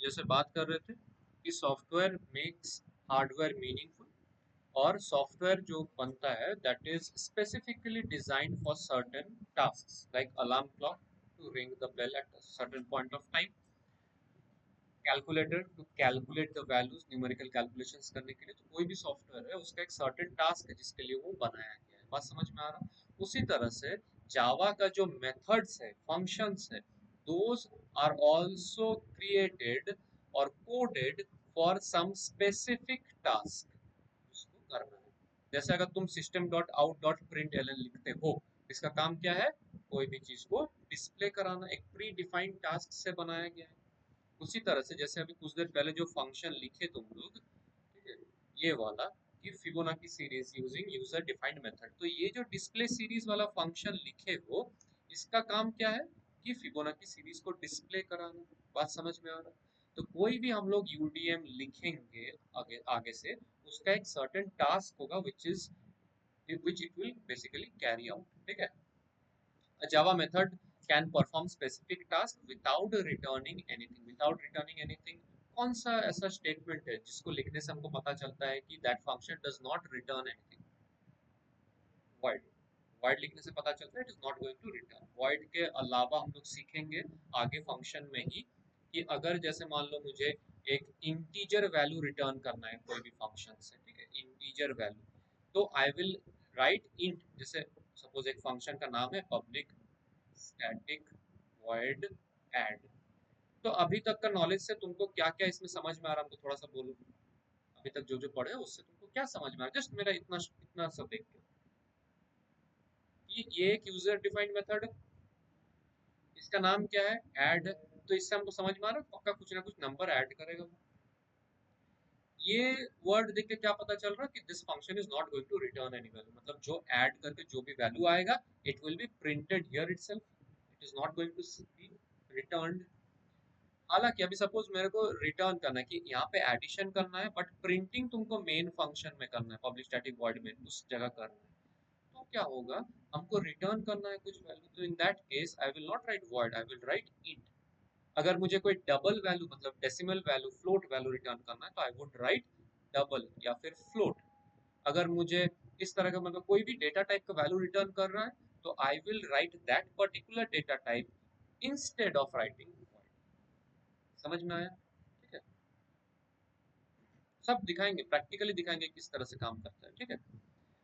जैसे बात कर रहे थे कि सॉफ्टवेयर मेक्स हार्डवेयर मीनिंगफुल, और सॉफ्टवेयर जो बनता है that is specifically designed for certain tasks like alarm clock to ring the bell at a certain point of time, calculator to calculate the values, numerical calculations करने के लिए। तो कोई भी सॉफ्टवेयर है उसका एक सर्टेन टास्क है जिसके लिए वो बनाया गया है। बात समझ में आ रहा? उसी तरह से जावा का जो मेथड्स है, फंक्शंस है, दोज आर आल्सो क्रिएटेड और coded for some specific task उसको करना है। जैसे अगर तुम system dot out dot print L लिखते हो, इसका काम क्या है? कोई भी चीज को डिस्प्ले कराना, एक प्री डिफाइंड टास्क से बनाया गया है। उसी तरह से जैसे अभी कुछ देर पहले जो फंक्शन लिखे तुम लोग, ठीक है, ये वाला कि Fibonacci series using user defined method, तो ये जो डिस्प्ले सीरीज वाला फंक्शन लिखे हो, इसका काम क्या है? कि फिबोनाची सीरीज को डिस्प्ले कराना। बात समझ में आ रहा है? तो कोई भी हम लोग यूडीएम लिखेंगे आगे आगे से, उसका एक सर्टेन टास्क होगा which it will basically carry out, ठीक है? A Java method can perform specific task without returning anything. Without returning anything, कौन सा ऐसा स्टेटमेंट है जिसको लिखने से हमको पता चलता है कि that function does not return anything? void. void लिखने से पता चलता है it is not going to return. void के अलावा हम लोग सीखेंगे आगे फंक्शन में ही कि अगर जैसे मान लो मुझे एक इंटीजर वैल्यू रिटर्न करना है कोई भी फंक्शन से, ठीक है, इंटीजर वैल्यू, तो आई विल राइट इंट। जैसे सपोज एक फंक्शन का नाम है पब्लिक स्टैटिक वॉइड ऐड। तो अभी तक का नॉलेज से तुमको क्या क्या इसमें समझ में आ रहा है, हमको थोड़ा सा बोलो। अभी तक जो जो पढ़े उससे तुमको क्या समझ में आ रहा है, जस्ट मेरा इतना इतना सब देख के। ये एक यूजर डिफाइंड मेथड है, इसका नाम क्या है? ऐड। तो इससे हमको समझ में आ रहा है पक्का कुछ ना कुछ नंबर ऐड करेगा। ये वर्ड देख के क्या पता चल रहा है कि this function is not going to return any value, मतलब जो ऐड करके जो भी वैल्यू आएगा it will be printed here itself, it is not going to be returned. हालांकि अभी सपोज मेरे को रिटर्न करना है कि यहाँ पे एडिशन करना है, बट प्रिंटिंग तुमको मेन फंक्शन में करना है, पब्लिक स्टैटिक वॉइड में उस जगह करना है। तो क्या होगा? हमको रिटर्न करना है कुछ वैल्यू, तो in that case I will not right void, I will write int. अगर मुझे कोई डबल वैल्यू मतलब decimal value, float value return करना है तो आई वुड राइट डबल या फिर फ्लोट। अगर मुझे इस तरह का मतलब कोई भी डेटा टाइप का वैल्यू रिटर्न कर रहा है तो I will write that particular data type instead of writing void. समझ में आया? ठीक है, सब दिखाएंगे, प्रैक्टिकली दिखाएंगे किस तरह से काम करता है, ठीक है?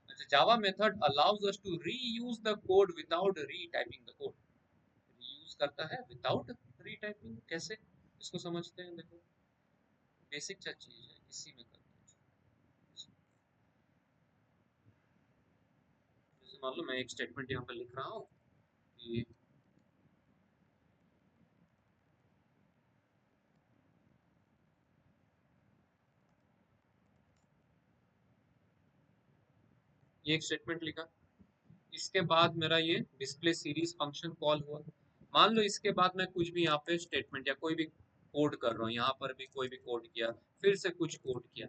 अच्छा, Java method allows us to reuse the code without retyping the code. Reuse करता है विदाउट रीटाइपिंग, कैसे? इसको समझते हैं। देखो, बेसिक सा चीज है, इसी में करते हैं। जैसे मान लो मैं एक स्टेटमेंट यहाँ पे लिख रहा हूँ कि ये एक स्टेटमेंट लिखा, इसके बाद मेरा ये डिस्प्ले सीरीज फंक्शन कॉल हुआ। मान लो इसके बाद मैं कुछ भी यहाँ पे स्टेटमेंट या कोई भी कोड कर रहा हूँ, यहाँ पर भी कोई भी कोड किया, फिर से कुछ कोड किया।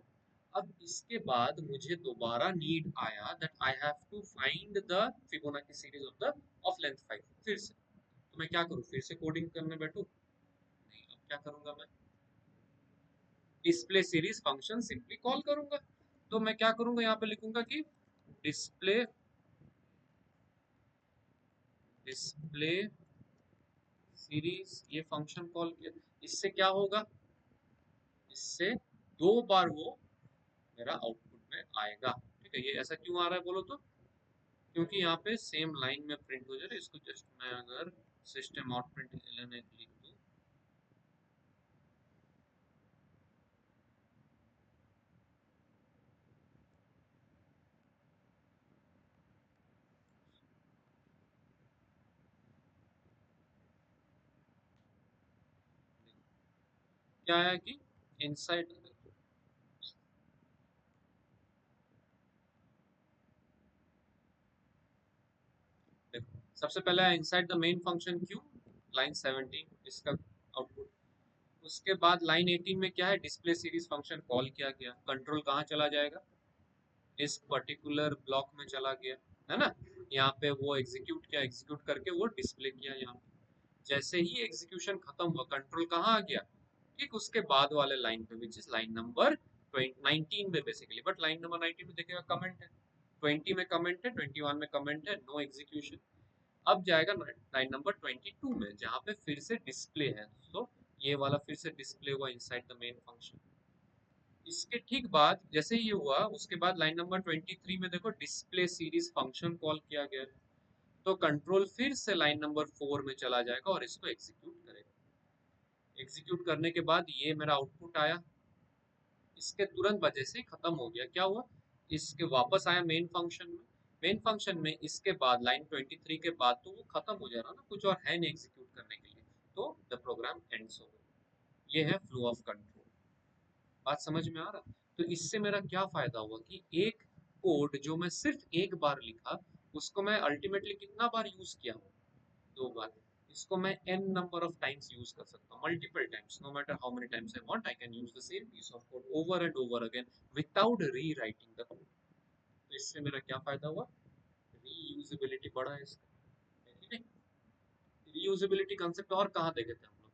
अब इसके बाद मुझे दोबारा नीड आया that I have to find the Fibonacci series of the of length 5 फिर से। तो मैं क्या करूँ? फिर से कोडिंग करने बैठूं? नहीं, अब क्या करूंगा मैं? Display series function simply call करूंगा। तो मैं क्या करूंगा? यहाँ पे लिखूंगा कि डिस्प्ले डिस्प्ले सीरीज, ये फंक्शन कॉल किया। इससे क्या होगा? इससे दो बार वो मेरा आउटपुट में आएगा, ठीक है? ये ऐसा क्यों आ रहा है बोलो तो? क्योंकि यहाँ पे सेम लाइन में प्रिंट हो जा रहा है। इसको जस्ट मैं अगर सिस्टम आउट प्रिंट एलन लिख दूं, क्या है कि इनसाइड, देखो सबसे पहले inside the main function Q, line 17 इसका आउटपुट। उसके बाद लाइन 18 में क्या है? डिस्प्ले सीरीज फंक्शन कॉल किया गया, कंट्रोल कहाँ चला जाएगा? इस पर्टिकुलर ब्लॉक में चला गया, है ना? यहाँ पे वो एग्जीक्यूट किया, एग्जीक्यूट करके वो डिस्प्ले किया यहाँ पे। जैसे ही एग्जीक्यूशन खत्म हुआ, कंट्रोल कहाँ आ गया? ठीक उसके बाद वाले लाइन पे विच इज लाइन नंबर 19 में बेसिकली, बट लाइन नंबर 19 में देखिएगा कमेंट है, 20 में कमेंट है, 21 में कमेंट है, नो एग्जीक्यूशन। अब जाएगा लाइन नंबर 22 में जहाँ पे फिर से डिस्प्ले है, तो ये वाला फिर से डिस्प्ले हुआ इनसाइड द मेन फंक्शन। इसके ठीक बाद जैसे ये हुआ उसके बाद लाइन नंबर 23 में देखो डिस्प्ले सीरीज फंक्शन कॉल किया गया, तो कंट्रोल फिर से लाइन नंबर 4 में चला जाएगा और इसको एग्जीक्यूट करेगा। एग्जीक्यूट करने के बाद ये मेरा आउटपुट आया, इसके तुरंत वजह से खत्म हो गया। क्या हुआ, इसके वापस आया मेन फंक्शन में, मेन फंक्शन में इसके बाद लाइन 23 के बाद तो वो खत्म हो जा रहा ना, कुछ और है नहीं एग्जीक्यूट करने के लिए, तो द प्रोग्राम एंड्स हो गया। ये है फ्लो ऑफ कंट्रोल। बात समझ में आ रहा? तो इससे मेरा क्या फायदा हुआ कि एक कोड जो मैं सिर्फ एक बार लिखा उसको मैं अल्टीमेटली कितना बार यूज किया, 2 बार। इसको मैं n number of times use कर सकता हूँ, multiple times, no matter how many times I want, I can use the same piece of code over and over again without rewriting the code. तो इससे मेरा क्या फायदा हुआ, रीयूजेबिलिटी बढ़ा है इसका, ठीक है। रीयूजेबिलिटी कंसेप्ट और कहाँ देखे थे हम लोग,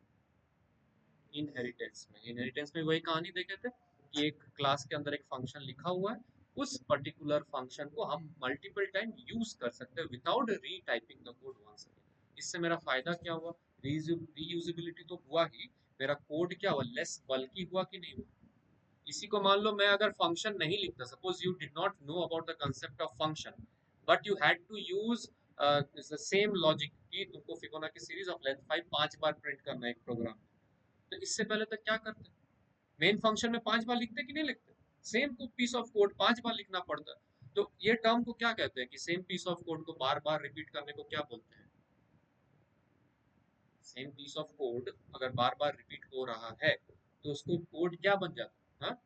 इनहेरिटेंस में। इनहेरिटेंस में वही कहानी देखे थे कि एक क्लास के अंदर एक फंक्शन लिखा हुआ है, उस पर्टिकुलर फंक्शन को हम मल्टीपल टाइम यूज कर सकते हैं without retyping the code once again. इससे मेरा फायदा क्या हुआ, रीयूजेबिलिटी तो हुआ ही, मेरा कोड क्या हुआ, लेस बल्कि हुआ कि नहीं हुआ। इसी को मान लो मैं अगर फंक्शन नहीं लिखता, suppose you did not know about the concept of function but you had to use the same logic कि तुमको फिबोनाची सीरीज ऑफ लेंथ 5 5 बार प्रिंट करना है एक प्रोग्राम, तो इससे पहले तक क्या करते, मेन फंक्शन में 5 बार लिखते कि नहीं लिखते, सेम पीस ऑफ कोड 5 बार लिखना पड़ता है। तो ये टर्म को क्या कहते हैं कि सेम पीस ऑफ कोड को बार बार रिपीट करने को क्या बोलते हैं, सेम पीस ऑफ कोड अगर बार बार रिपीट हो रहा है तो उसको कोड क्या बन जाता है, हाँ?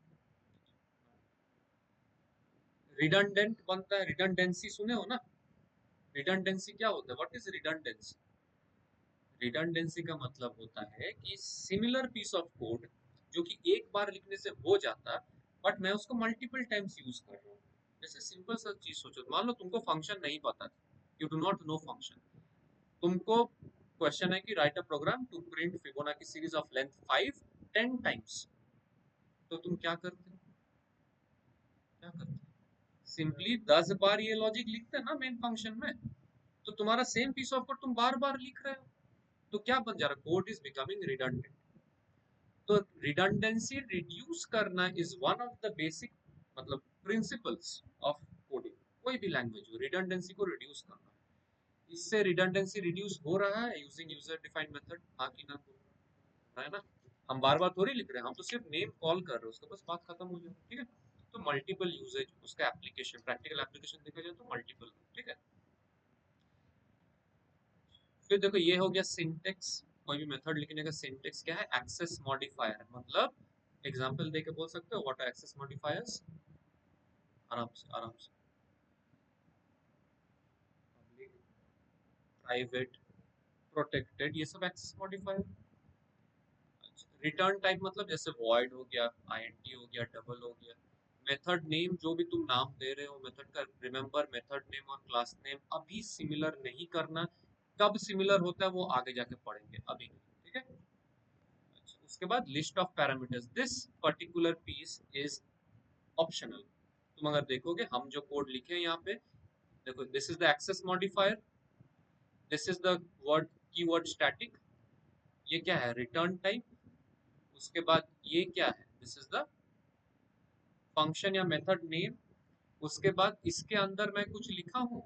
रिडंडेंट बनता है, रिडंडेंसी सुने हो ना, रिडंडेंसी क्या होता है, व्हाट इज रिडंडेंसी? रिडंडेंसी का मतलब होता है कि सिमिलर पीस ऑफ कोड जो कि एक बार लिखने से हो जाता है बट मैं उसको मल्टीपल टाइम्स यूज कर रहा हूँ। जैसे सिंपल सा चीज सोचो, मान लो तुमको फंक्शन नहीं पता था, you do not know function, तुमको क्वेश्चन है कि write a program to print Fibonacci series of length 5 10 times, तो तुम क्या करते, क्या करते, सिंपली 10 बार ये लॉजिक लिखते ना मेन फंक्शन में, तो तुम्हारा सेम पीस ऑफ कोड तुम बार बार लिख रहे हो, तो क्या बन जा रहा है, कोड इज बिकमिंग रिडंडेंट। तो रिडंडेंसी रिड्यूस करना is one of the basic मतलब प्रिंसिपल्स ऑफ कोडिंग, कोई भी लैंग्वेज हो रिडंडेंसी को रिड्यूस करना है। इससे रिडंडेंसी रिड्यूस हो रहा है यूजिंग यूजर डिफाइंड मेथड, हाँ कि ना, हो रहा है ना। हम बार बार थोड़ी लिख रहे हैं, हम तो सिर्फ नेम कॉल कर रहे हैं उसका, बस बात खत्म हो जाए, ठीक है। तो मल्टीपल यूजेज उसका एप्लीकेशन, प्रैक्टिकल एप्लीकेशन देखा जाए तो मल्टीपल, ठीक है। फिर देखो ये हो गया सिंटेक्स, कोई भी मेथड लिखने का सिंटेक्स क्या है, एक्सेस मॉडिफायर, मतलब एग्जांपल देके बोल सकते हो व्हाट आर एक्सेस मॉडिफायर्स, आराम से आराम से, पब्लिक, प्राइवेट, प्रोटेक्टेड, ये सब एक्सेस मॉडिफायर। रिटर्न टाइप मतलब जैसे वॉइड हो गया, आईएनटी हो गया, डबल हो गया। मेथड नेम, जो भी तुम नाम दे रहे हो मेथड का, रिमेंबर मेथड नेम और क्लास नेम अभी सिमिलर नहीं करना, कब सिमिलर होता है वो आगे जाके पढ़ेंगे, अभी नहीं, ठीक है। अच्छा, उसके बाद list of parameters, this particular piece is optional. तुम अगर देखोगे हम जो कोड लिखे हैं यहाँ पे, देखो this is the access modifier, this is the word keyword static, ये क्या है, रिटर्न टाइप, उसके बाद ये क्या है, दिस इज द फंक्शन या मेथड नेम, उसके बाद इसके अंदर मैं कुछ लिखा हूँ,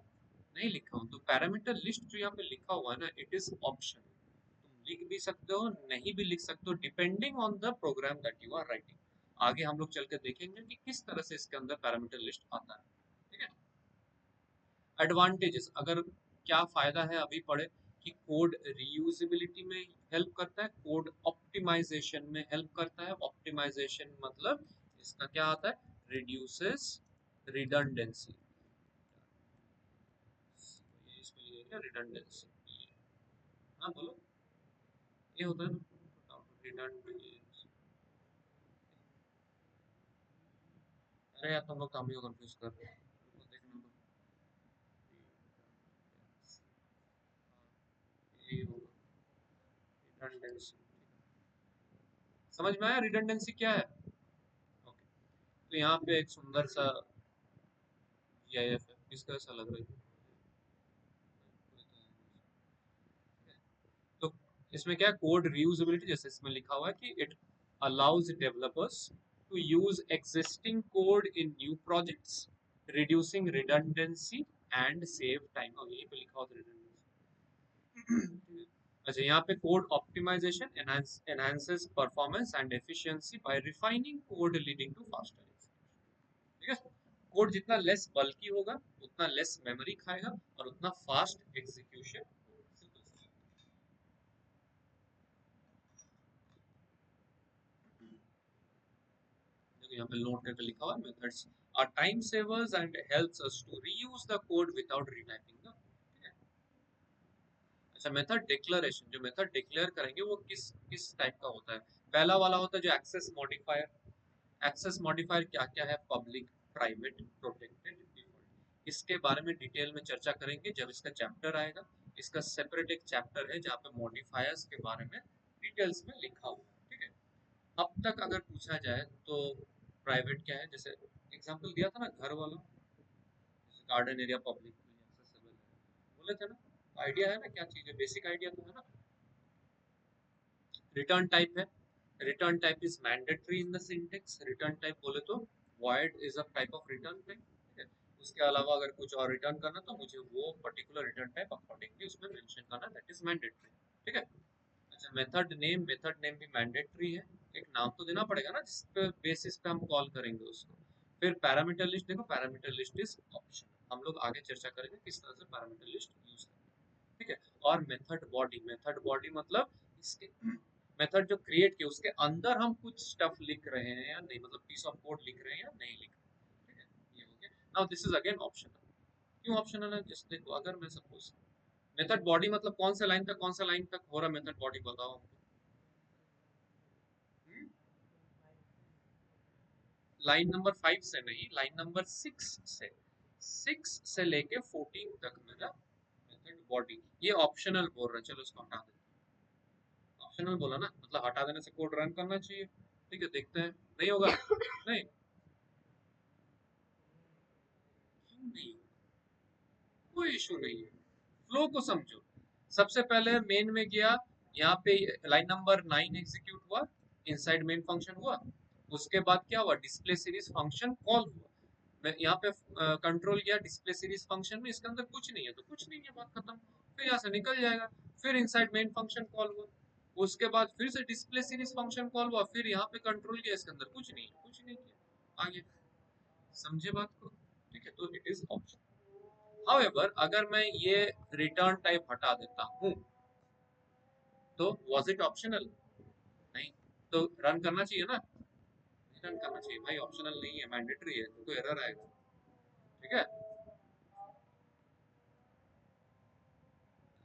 नहीं लिखा हूँ, तो पैरामीटर लिस्ट जो यहाँ पे लिखा हुआ है ना, इट इज ऑप्शन, तुम लिख भी सकते हो नहीं भी लिख सकते हो depending on the program that you are writing. आगे हम लोग चल के देखेंगे कि किस तरह से इसके अंदर पैरामीटर लिस्ट आता है, ठीक है। एडवांटेजेस, अगर क्या फायदा है अभी पढ़े कि कोड रीयूजेबिलिटी में हेल्प करता है, कोड ऑप्टिमाइजेशन में हेल्प करता है, ऑप्टिमाइजेशन मतलब इसका क्या आता है, रिड्यूसेस रिडंडेंसी, इसमें ये क्या रिडंडेंसी, हाँ बोलो, ये होता है ना रिडंडेंसी। अरे यार तुम लोग काम ही को कंफ्यूज कर रहे हो, देखना तो ये होगा रिडंडेंसी। समझ में आया रिडंडेंसी क्या है? ओके, तो यहाँ पे एक सुंदर सा जीआईएफ है, किसका ऐसा लग रहा है? तो इसमें क्या है, कोड रीयूजेबिलिटी, जैसे इसमें लिखा हुआ है कि it allows developers to use existing code in new projects, reducing redundancy and save time. और यहीं पे लिखा हुआ रिडंडेंसी। अच्छा, यहाँ पे code optimization enhances performance and efficiency by refining code leading to faster execution. ठीक है, कोड जितना लेस बल्की होगा उतना लेस मेमोरी खाएगा और उतना फास्ट एग्जीक्यूशन। देखो यहाँ पे नोट करके लिखा हुआ है, methods are time savers and helps us to reuse the code without retyping the. अच्छा, मेथड डिक्लेरेशन, जो मेथड डिक्लेयर करेंगे वो किस किस टाइप का होता है? पहला वाला होता है जो एक्सेस मॉडिफायर। एक्सेस मॉडिफायर क्या क्या है? Public, private, protected, default. इसके बारे में डिटेल में चर्चा करेंगे जब इसका चैप्टर आएगा। इसका सेपरेट एक चैप्टर है जहाँ पे मॉडिफायर्स के बारे में डिटेल्स में लिखा हुआ है। ठीक है, अब तक अगर पूछा जाए तो प्राइवेट क्या है, जैसे एग्जांपल दिया था ना घर वाला, जैसे गार्डन एरिया पब्लिक एक्सेसिबल है बोले थे ना। आइडिया है ना क्या चीज है, बेसिक आइडिया तो है ना। रिटर्न टाइप है, return type is mandatory in the syntax. Return type बोले तो void is a type of return type. ठीक है, उसके अलावा अगर कुछ और रिटर्न करना तो मुझे वो पर्टिकुलर रिटर्न टाइप अकॉर्डिंगली उसमें मेंशन करना, दैट इज मैंडेटरी। ठीक है, अच्छा, मेथड नेम भी मैंडेटरी है। एक नाम तो देना पड़ेगा ना जिस पे बेसिस पे हम कॉल करेंगे उसको। फिर पैरामीटर लिस्ट, देखो पैरामीटर लिस्ट इज ऑप्शन, हम लोग आगे चर्चा करेंगे किस तरह से पैरामीटर लिस्ट यूज करेंगे। ठीक है, और मेथड बॉडी मतलब इसके मेथड जो क्रिएट किया उसके अंदर हम कुछ स्टफ लिख रहे हैं या नहीं, मतलब पीस ऑफ कोड लिख रहे हैं या नहीं लिख रहे हैं। ठीक है, ये हो गया। Now this is again optional. क्यों ऑप्शनल है? जैसे देखो, अगर मैं सपोज मेथड बॉडी मतलब कौन से लाइन तक कौन सा लाइन तक हो रहा है मेथड बॉडी, बताओ हमको। लाइन नंबर 5 से नहीं, लाइन नंबर 6 से, 6 से लेके 14 तक मेरा मेथड बॉडी। ये ऑप्शनल बोल रहा है, चलो इसको हटा देते हैं। ऑप्शनल बोला ना, मतलब हटा देने से कोड रन करना चाहिए। ठीक है, देखते हैं नहीं होगा। नहीं, क्यों नहीं, कोई इशू नहीं है। फ्लो को समझो। सबसे पहले मेन में गया, यहाँ पे लाइन नंबर 9 एग्जीक्यूट हुआ, इनसाइड मेन फंक्शन हुआ। उसके बाद क्या हुआ, डिस्प्ले सीरीज फंक्शन कॉल हुआ। मैं यहाँ पे कंट्रोल किया डिस्प्ले सीरीज फंक्शन में, इसके अंदर कुछ नहीं है तो कुछ नहीं है, बात खत्म। फिर यहाँ से निकल जाएगा। फिर इनसाइड मेन फंक्शन कॉल हुआ, उसके बाद फिर से डिस्प्ले सीरीज फंक्शन कॉल हुआ, फिर यहाँ पे कंट्रोल किया, इसके अंदर कुछ नहीं है, कुछ नहीं किया, आगे। समझे बात को? ठीक है, तो इट इज ऑप्शन। हाउएवर अगर मैं ये रिटर्न टाइप हटा देता हूँ तो वाज इट ऑप्शनल? नहीं, तो रन करना चाहिए ना, रन करना चाहिए भाई, ऑप्शनल नहीं है, मैंडेटरी है, तो एरर आएगा। ठीक है,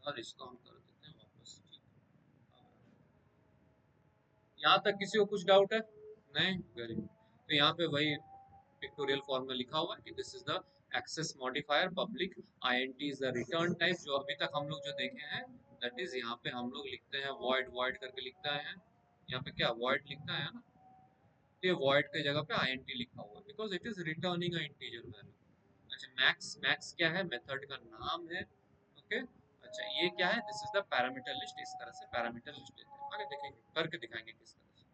और इसको हम कर देते हैं वापस। ठीक है, यहाँ तक किसी को कुछ डाउट है? नहीं, वेरी गुड। तो यहाँ पे वही पिक्टोरियल फॉर्म में लिखा हुआ है कि this is the access modifier public, INT is the return type. जो अभी तक हम लोग जो देखे हैं, दैट इज यहाँ पे हम लोग लिखते हैं वॉइड, वॉइड करके लिखता है। यहाँ पे क्या वॉइड लिखता है ना, तो ये वॉइड के जगह पे आईएनटी लिखा हुआ है because it is returning a integer value. अच्छा, मैक्स, मैक्स क्या है? मेथड का नाम है। ओके, अच्छा ये क्या है? This is the parameter list. इस तरह से पैरामीटर लिस्ट लेते हैं, आगे देखेंगे, करके दिखाएंगे किस तरह से।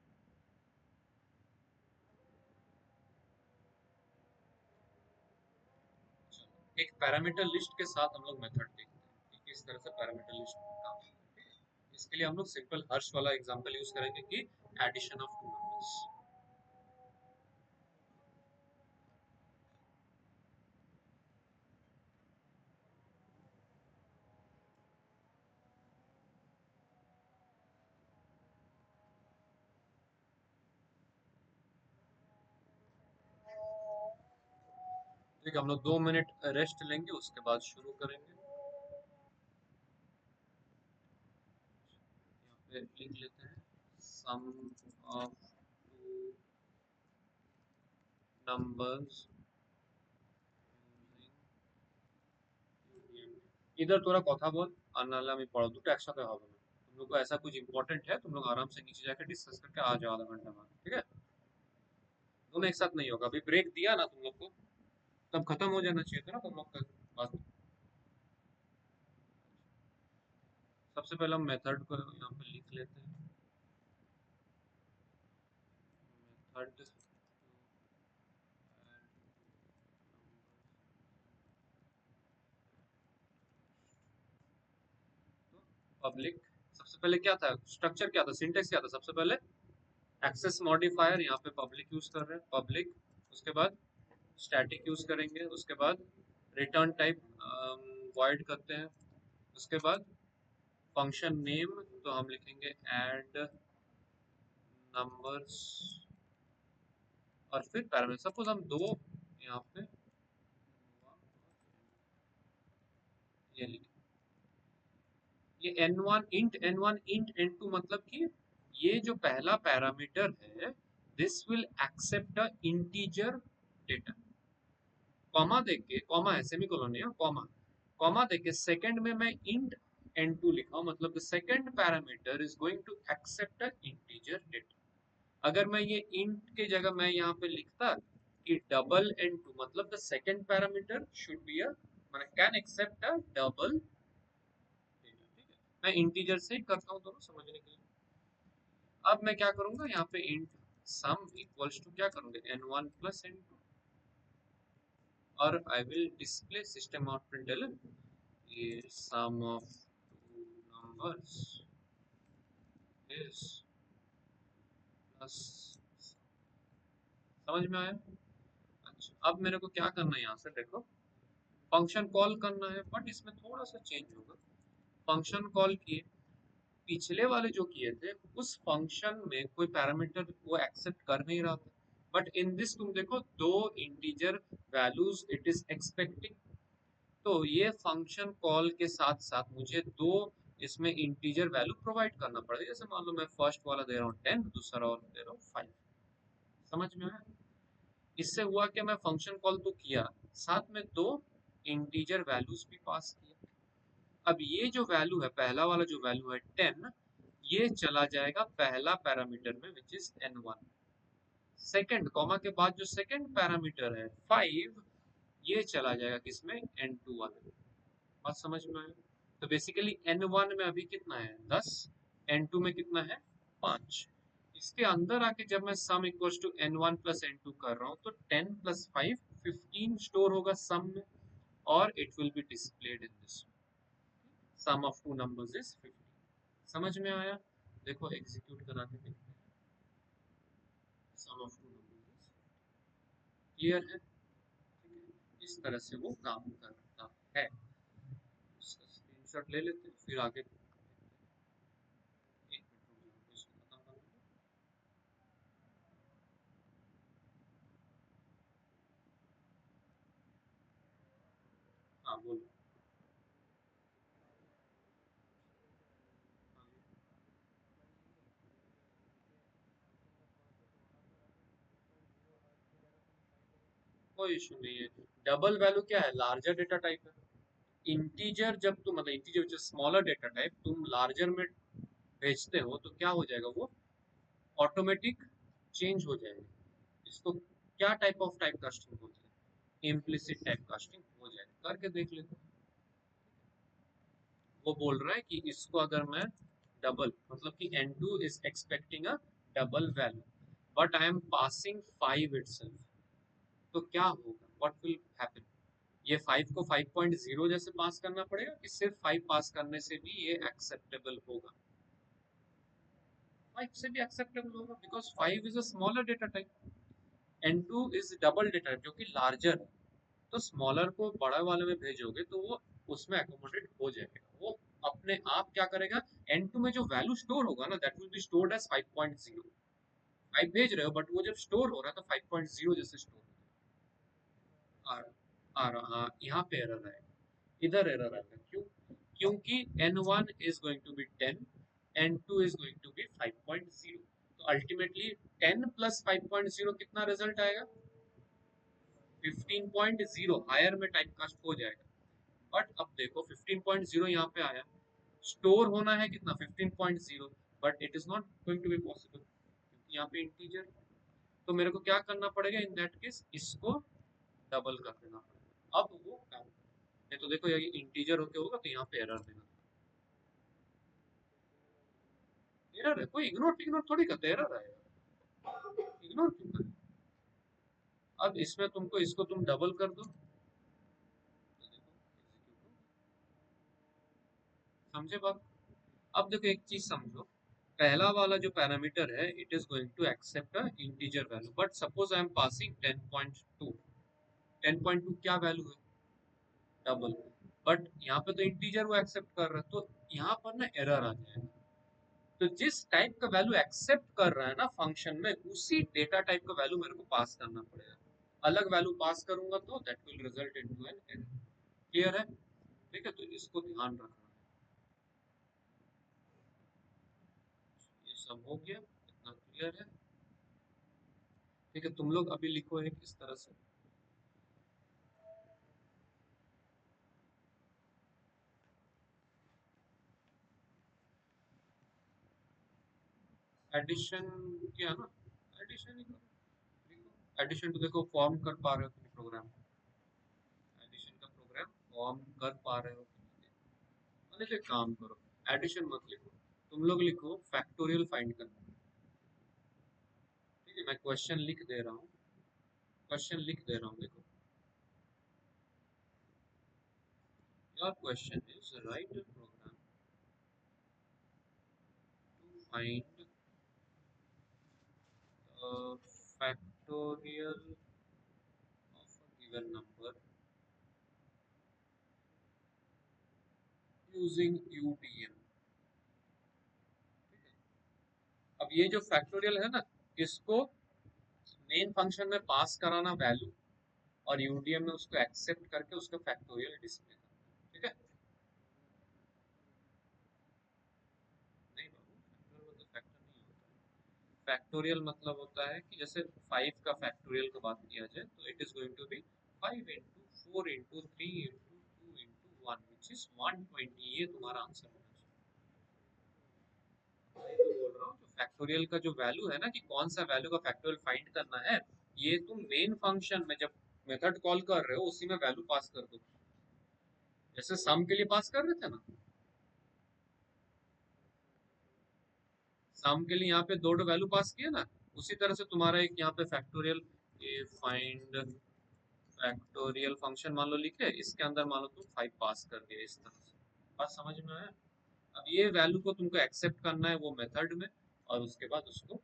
चलो, एक पैरामीटर लिस्ट के साथ हम लोग मेथड देखते हैं कि किस तरह से पैरामीटर लिस्ट काम करती है। इसके लिए हम लोग सिंपल हर्ष वाला एग्जांपल यूज करेंगे कि एडिशन ऑफ टू नंबर्स। ठीक है, हम लोग 2 मिनट रेस्ट लेंगे, उसके बाद शुरू करेंगे। यहाँ पे लिख लेते हैं सम ऑफ टू नंबर्स। इधर তোরা কথা বল আর নাহলে আমি পড়া, দুটো একসাথে হবে না। तुम लोग को ऐसा कुछ इंपॉर्टेंट है, तुम लोग आराम से नीचे जाकर डिस्कस करके आ जाओ आधा घंटा बाद, ठीक है? दोनों एक साथ नहीं होगा, अभी ब्रेक दिया ना तुम लोग को, तब खत्म हो जाना चाहिए था ना तुम लोग का बात। सबसे पहले हम मेथड को यहाँ पे लिख लेते हैं। मेथड पब्लिक, सबसे पहले क्या था स्ट्रक्चर, क्या था सिंटेक्स, क्या था सबसे पहले एक्सेस मॉडिफायर, यहाँ पे पब्लिक यूज कर रहे हैं पब्लिक, उसके बाद स्टैटिक यूज करेंगे, उसके बाद रिटर्न टाइप वॉइड करते हैं, उसके बाद फंक्शन नेम तो हम लिखेंगे ऐड नंबर्स, और फिर पैरामीटर सपोज हम दो यहाँ पे ये लिखें, ये n1 int n1 int n2 मतलब कि ये जो पहला पैरामीटर है this will accept a integer data, comma देके, कॉमा है सेमीकोलन है, कॉमा देके सेकंड में मैं इंट n2 लिखा हूं, मतलब the second parameter is going to accept a integer data. अगर मैं ये इंट के जगह मैं यहाँ पे लिखता कि डबल n2 मतलब the second parameter should be a मतलब can accept a double data, ठीक है? मैं इंटीजर से ही करता हूँ दोनों समझने के लिए। अब मैं क्या करूंगा यहाँ पे इंट सम इक्वल्स टू क्या करूंगा n1 प्लस n2, और I will display system out println ये sum of two numbers is plus, समझ में आया? अच्छा अब मेरे को क्या करना है, यहाँ से देखो फंक्शन कॉल करना है, बट इसमें थोड़ा सा चेंज होगा। फंक्शन कॉल किए, पिछले वाले जो किए थे उस फंक्शन में कोई पैरामीटर वो एक्सेप्ट कर नहीं रहा था, बट इन दिस तुम देखो दो integer values it is expecting, तो ये फंक्शन कॉल के साथ साथ मुझे दो इसमें इंटीजर वैल्यू प्रोवाइड करना पड़ेगा, जैसे मान लो मैं फर्स्ट वाला दे रहा हूँ 10, दूसरा वाला दे रहा हूँ 5, समझ में आया? इससे हुआ कि मैं फंक्शन कॉल तो किया, साथ में दो इंटीजर वैल्यूज भी पास किया। अब ये जो वैल्यू है, पहला वाला जो वैल्यू है 10, ये चला जाएगा पहला पैरामीटर में which is n1, second comma के बाद जो सेकंड पैरामीटर है 5, ये चला जाएगा किसमें n2 वाले, बात समझ में आया? तो बेसिकली n1 में अभी कितना है 10, n2 में कितना है 5, इसके अंदर आके जब मैं सम equals to n1 plus n2 कर रहा हूँ तो 10 प्लस 5 15 स्टोर होगा सम में, और it will be displayed in this sum of two numbers is 15, समझ में आया? देखो एग्जीक्यूट करा के देखते हैं, sum of two numbers is, clear है? इस तरह से वो काम करता है, इसका स्क्रीनशॉट ले लेते हैं फिर आगे एक मिनट रुक जाओ, इसको खत्म कर लेते हैं। हाँ बोलो। हाँ, कोई इशू नहीं है, डबल वैल्यू क्या है लार्जर डेटा टाइप है, इंटीजर जब तुम मतलब इंटीजर जो स्मॉलर डेटा टाइप तुम लार्जर में भेजते हो तो क्या हो जाएगा वो ऑटोमेटिक चेंज हो जाएगा, इसको क्या टाइप कास्टिंग बोलते हैं, इम्प्लिसिट टाइप कास्टिंग हो जाएगा, करके देख लेते हैं। वो बोल रहा है कि इसको अगर मैं डबल मतलब कि n2 is expecting a double value but I am passing 5 itself, तो क्या होगा व्हाट विल हैपन, ये 5 को 5.0 जैसे पास करना पड़ेगा कि सिर्फ 5 पास करने से भी ये एक्सेप्टेबल होगा, 5 से भी एक्सेप्टेबल होगा because 5 is a smaller data type, n2 is double data type जो कि लार्जर है, तो स्मॉलर को बड़ा वाले में भेजोगे तो वो उसमें एकोमोडेट हो जाएगा, वो अपने आप क्या करेगा, n2 में जो वैल्यू स्टोर होगा ना that will be stored as 5.0, 5 भेज रहे हो बट वो जब स्टोर हो रहा है तो 5.0 जैसे स्टोर आ आ रहा, हाँ यहाँ पे एरर आएगा, इधर एरर आएगा, क्यों? क्योंकि n1 is going to be 10, n2 is going to be 5.0, तो अल्टीमेटली 10 प्लस 5.0 कितना रिजल्ट आएगा 15.0, हायर में टाइप कास्ट हो जाएगा, बट अब देखो 15.0 यहाँ पे आया, स्टोर होना है कितना 15.0, but it is not going to be possible क्योंकि यहाँ पे इंटीजर। तो मेरे को क्या करना पड़ेगा इन दैट केस, इसको डबल कर देना पड़ेगा, अब वो काम नहीं। तो देखो ये इंटीजर होके होगा तो यहाँ पे एरर देना, एरर है, कोई इग्नोर इग्नोर थोड़ी करते, एरर आएगा, इग्नोर क्यों करें। अब इसमें तुमको इसको तुम डबल कर दो, तो देखो समझे बात। अब देखो एक चीज समझो, पहला वाला जो पैरामीटर है it is going to accept a integer value, but suppose I am passing 10.2, 10.2 क्या वैल्यू है, डबल, बट यहाँ पे तो इंटीजर वो एक्सेप्ट कर रहा है, तो यहाँ पर ना एरर आ जाएगा। तो जिस टाइप का वैल्यू एक्सेप्ट कर रहा है ना फंक्शन में, उसी डेटा टाइप का वैल्यू मेरे को पास करना पड़ेगा। अलग वैल्यू पास करूंगा तो that will result into an error. Clear है, ठीक है, तो इसको ध्यान रखना। ये सब हो गया, इतना क्लियर है। ठीक है, तुम लोग अभी लिखो एक इस तरह से, एडिशन किया ना, एडिशन ही करो। एडिशन तो देखो फॉर्म कर पा रहे हो तुम प्रोग्राम, एडिशन का प्रोग्राम फॉर्म कर पा रहे हो। अरे तो एक काम करो, एडिशन मत लिखो, तुम लोग लिखो फैक्टोरियल फाइंड करना। ठीक है, मैं क्वेश्चन लिख दे रहा हूँ, क्वेश्चन लिख दे रहा हूँ, देखो। Your question is right a program to find a factorial of a given number using UDM। अब ये जो फैक्टोरियल है ना, इसको मेन फंक्शन में पास कराना वैल्यू, और यूडीएम में उसको एक्सेप्ट करके उसका फैक्टोरियल डिस्प्ले करना। ठीक है, नहीं बाबू, फैक्टोरियल मतलब फैक्टर नहीं होता है। फैक्टोरियल मतलब होता है कि जैसे 5 का फैक्टोरियल का बात किया जाए तो it is going to be 5 into 4 into 3 into 2 into 1 which is 120। ये तुम्हारा आंसर होना चाहिए। मैं तो बोल रहा हूँ जो फैक्टोरियल का जो वैल्यू है ना, कि कौन सा वैल्यू का फैक्टोरियल फाइंड करना है, ये तुम मेन फंक्शन में जब मेथड कॉल कर रहे हो उसी में वैल्यू पास कर दो, जैसे सम के लिए पास कर रहे थे ना। सम के लिए यहाँ पे दो वैल्यू पास किया ना, उसी तरह से तुम्हारा एक यहाँ पे फैक्टोरियल, ये फाइंड फैक्टोरियल फंक्शन मान लो लिखे, इसके अंदर मान लो तुम 5 पास कर दिया इस तरह से। बात समझ में आया। अब ये वैल्यू को तुमको एक्सेप्ट करना है वो मेथड में, और उसके बाद उसको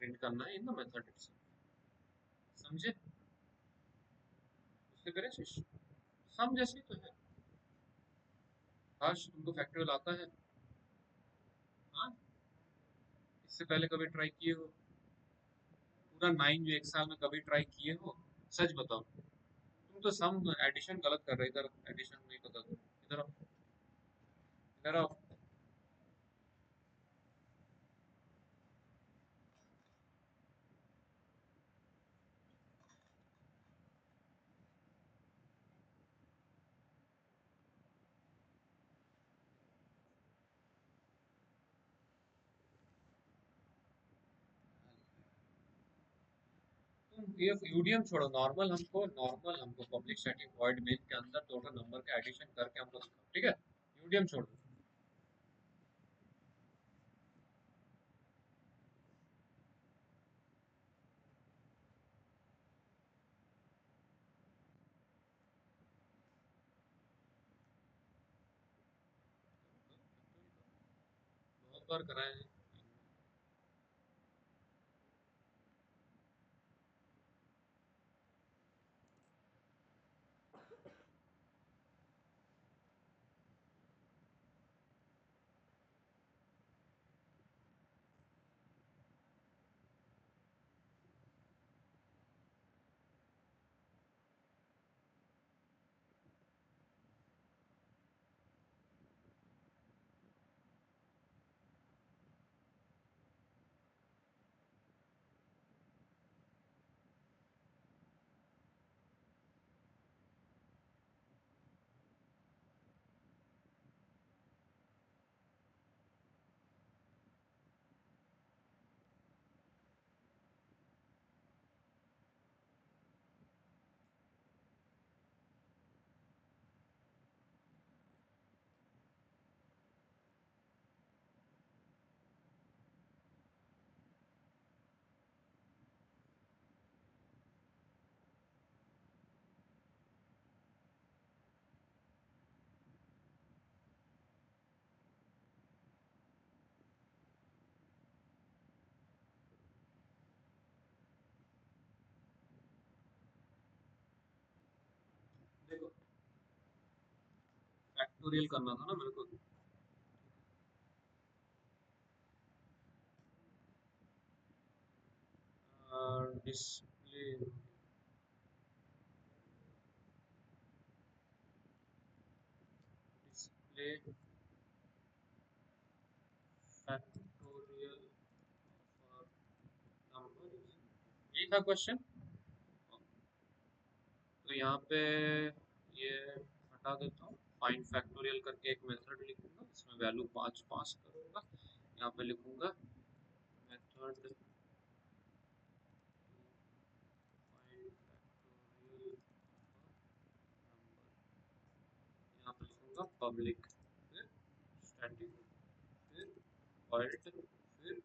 प्रिंट करना है इन द मेथड इटसेल्फ। समझे, उससे करे सम जैसे तो है। काश तुमको फैक्टोरियल आता है। हाँ, इससे पहले कभी ट्राई किए हो, पूरा 9 जो एक साल में कभी ट्राई किए हो, सच बताओ। तुम तो सम एडिशन गलत कर रहे, इधर एडिशन नहीं पता तुम, इधर आओ, इधर आओ। तुम ये यूडीएम छोड़ो, नॉर्मल हमको पब्लिक स्टैटिक वॉइड मेन के अंदर टोटल नंबर का एडिशन करके हमको दिखाओ, ठीक है। यूडीएम छोड़ दो। बहुत बार कराए हैं। फैक्टोरियल करना था ना मेरे को। Display display factorial for numbers, यही था क्वेश्चन। तो यहाँ पे ये हटा देता हूँ, फाइंड फैक्टोरियल करके एक मेथड लिखूंगा, इसमें वैल्यू 5 पास करूंगा। यहाँ पे लिखूंगा मेथड फाइंड फैक्टोरियल नंबर, यहाँ पे लिखूंगा पब्लिक, फिर स्टैटिक, फिर वॉइड, फिर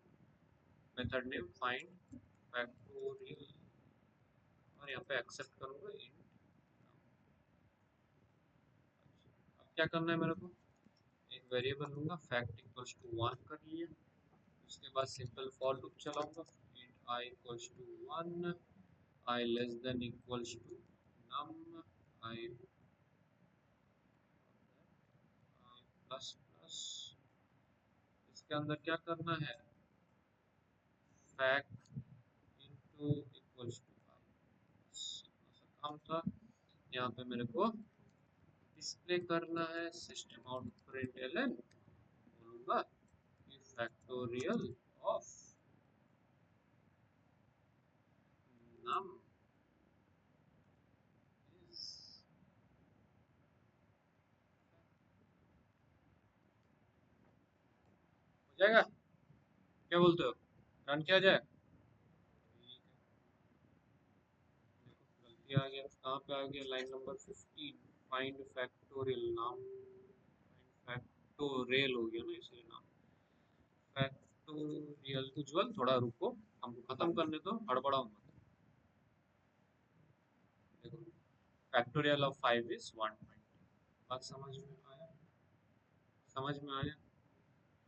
मेथड नेम फाइंड फैक्टोरियल, और यहाँ पे एक्सेप्ट करूंगा int। अब क्या करना है मेरे को, एक वेरिएबल लूंगा, फैक्ट इक्वल्स टू 1 कर लिया। उसके बाद सिंपल फॉर लूप चलाऊंगा, int I equals to 1, I less than equals to num, I plus plus. इसके अंदर क्या करना है, fact into equals to I, इतना सा काम था। यहाँ पे मेरे को डिस्प्ले करना है सिस्टम आउट प्रिंटलन, बोलूंगा कि फैक्टोरियल ऑफ num इज, हो जाएगा, क्या बोलते हो, रन किया जाए। ठीक है, देखो गलती आ गया, कहाँ पे आ गया, लाइन नंबर 15, फाइंड फैक्टोरियल नाम, फैक्टोरियल हो गया ना इसलिए नाम फैक्टोरियल। उज्जवल थोड़ा रुको, हमको खत्म करने दो, हड़बड़ाओ मत। देखो फैक्टोरियल ऑफ 5 इज 120, बात समझ में आया, समझ में आया,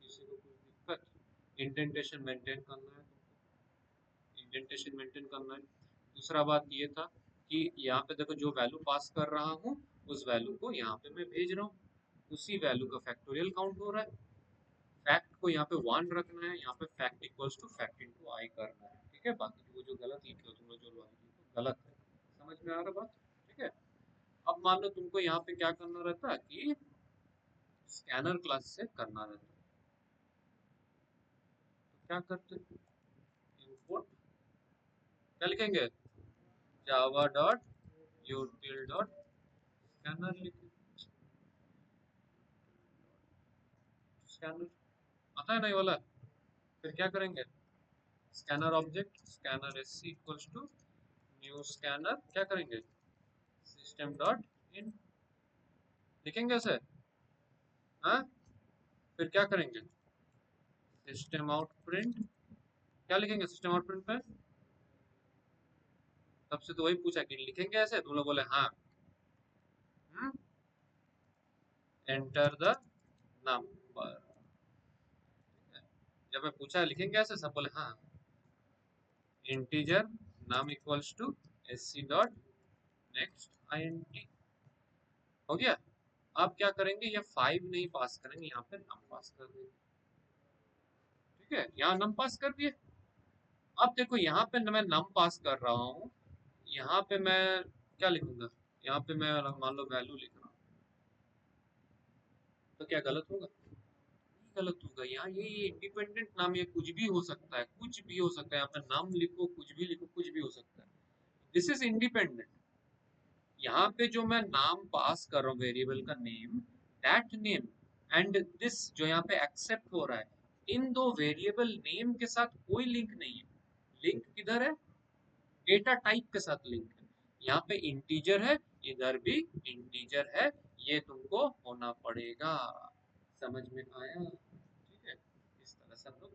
किसी को कोई दिक्कत, इंडेंटेशन मेंटेन करना है, इंडेंटेशन मेंटेन करना है। दूसरा बात ये था कि यहाँ पे देखो जो वैल्यू पास कर रहा हूँ, उस वैल्यू को यहाँ पे मैं भेज रहा हूँ, उसी वैल्यू का फैक्टोरियल काउंट हो रहा है। फैक्ट को यहाँ पे 1 रखना है, यहाँ पे fact equals to fact into I करना है, ठीक है। बाकी वो जो गलत लिखे हो तुम लोग, जो लॉजिक गलत है, समझ में आ रहा बात, ठीक है। अब मान लो तुमको यहाँ पे क्या करना रहता है कि स्कैनर क्लास से करना रहता है, तो क्या करते हैं, इनपुट क्या लिखेंगे, Java dot util dot scanner लिखेंगे, स्कैनर आता है ना ये वाला। फिर क्या करेंगे, scanner object, scanner S C equals to new scanner, क्या करेंगे, सिस्टम डॉट इन, लिखेंगे ऐसे, हाँ। फिर क्या करेंगे, सिस्टम आउट प्रिंट, क्या लिखेंगे सिस्टम आउट प्रिंट पे, तब से तो वही पूछा कि लिखेंगे ऐसे, तुम लोग बोले हाँ, एंटर द नंबर, जब मैं पूछा लिखेंगे ऐसे, सब बोले हाँ। Integer num equals to S C dot next I N T, हो गया। अब क्या करेंगे, ये 5 नहीं पास करेंगे, यहाँ पे नम पास कर देंगे, ठीक है, यहाँ नम पास कर दिए। अब देखो यहाँ पे मैं नम पास कर रहा हूँ, यहाँ पे मैं क्या लिखूंगा, यहाँ पे मैं मान लो वैल्यू लिख रहा हूँ, तो क्या गलत होगा, गलत होगा। यहाँ ये इंडिपेंडेंट नाम, ये कुछ भी हो सकता है, कुछ भी हो सकता है, यहाँ पे नाम लिखो, कुछ भी लिखो, कुछ भी हो सकता है, दिस इज इंडिपेंडेंट। यहाँ पे जो मैं नाम पास कर रहा हूँ, वेरिएबल का name, that name and this जो यहाँ पे एक्सेप्ट हो रहा है, इन दो वेरिएबल नेम के साथ कोई लिंक नहीं है। लिंक किधर है, डेटा टाइप के साथ लिंक है। यहाँ पे इंटीजर है, इधर भी इंटीजर है, ये तुमको होना पड़ेगा, समझ में आया, ठीक है। इस तरह से हम लोग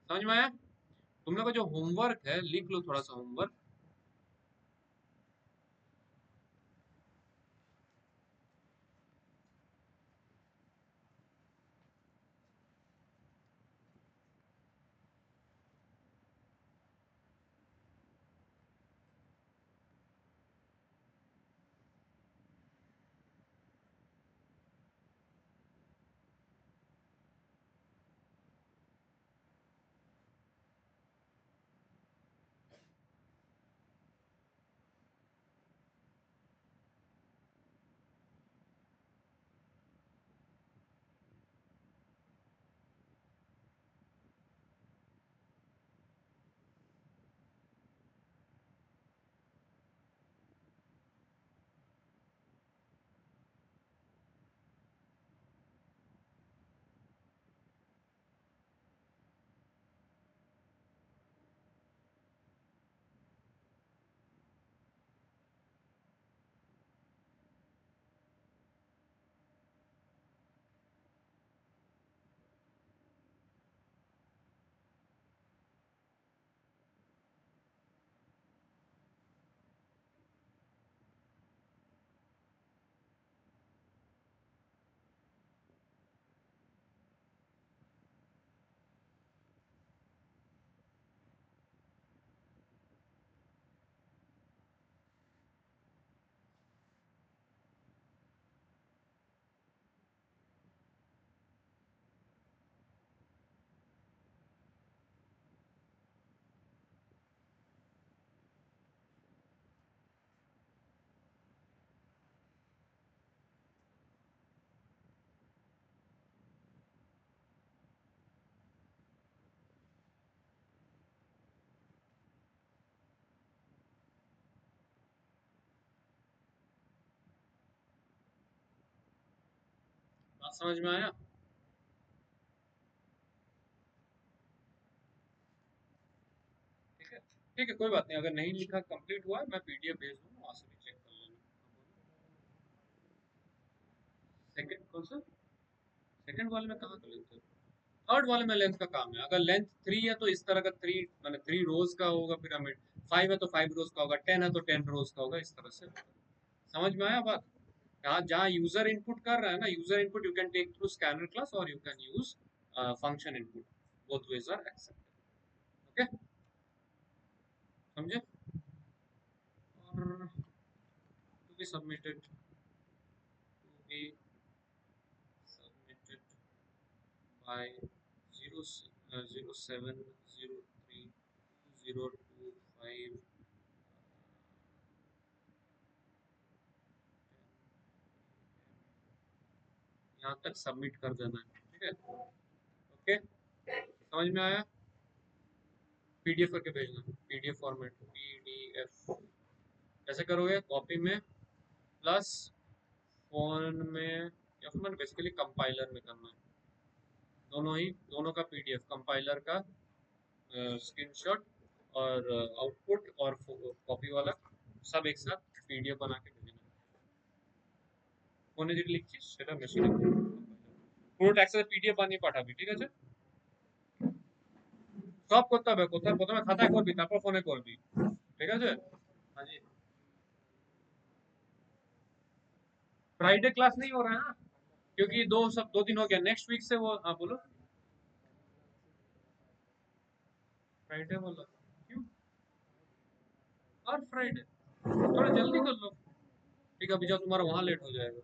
समझ में आया। तुम लोग का जो होमवर्क है लिख लो, थोड़ा सा होमवर्क। बात समझ में आया? ठीक है, ठीक है, कोई बात नहीं, अगर नहीं लिखा कंप्लीट हुआ है मैं पीडीएफ भेज दूंगा, वहां से भी चेक कर लेना। सेकंड कौन सा? सेकंड वाले में कहाँ कर लेते हो? थर्ड वाले में लेंथ का काम है। अगर लेंथ 3 है तो इस तरह का 3 मैंने 3 रोज का होगा पिरामिड, 5 है तो 5 रोज का होगा, 10 है तो 10 रोज का होगा, इस तरह से। समझ में आया बात? जहाँ जहाँ यूजर इनपुट कर रहा है ना, user input you can take through scanner class और you can use function input, both ways are accepted. Okay, समझे? और to be submitted, to be submitted by 07032025 यहाँ तक सबमिट कर देना है, ठीक है? ओके, समझ में आया? पीडीएफ करके भेजना, पीडीएफ फॉर्मेट, पीडीएफ कैसे करोगे? कॉपी में प्लस फोन में, या फिर मैंने बेसिकली कंपाइलर में करना है, दोनों ही, दोनों का पीडीएफ, कंपाइलर का स्क्रीनशॉट और आउटपुट और कॉपी वाला सब एक साथ पीडीएफ बना के भेजना। ফোনে যেটা লিখছিস সেটা মেশিনে পুরোটা একসাথে পিডিএফ বানিয়ে পাঠাবি, ঠিক আছে? সব করতে হবে, কোথায় প্রথমে খাতায় করবি তারপর ফোনে করবি, ঠিক আছে? हाँ जी, फ्राइडे क्लास नहीं हो रहा है ना, क्योंकि 2 दिन हो गया, नेक्स्ट वीक से वो, हाँ बोलो। फ्राइडे बोलो क्यों? और फ्राइडे थोड़ा जल्दी कर लो, ठीक है, अभी जाओ तुम्हारा वहां लेट हो जाएगा।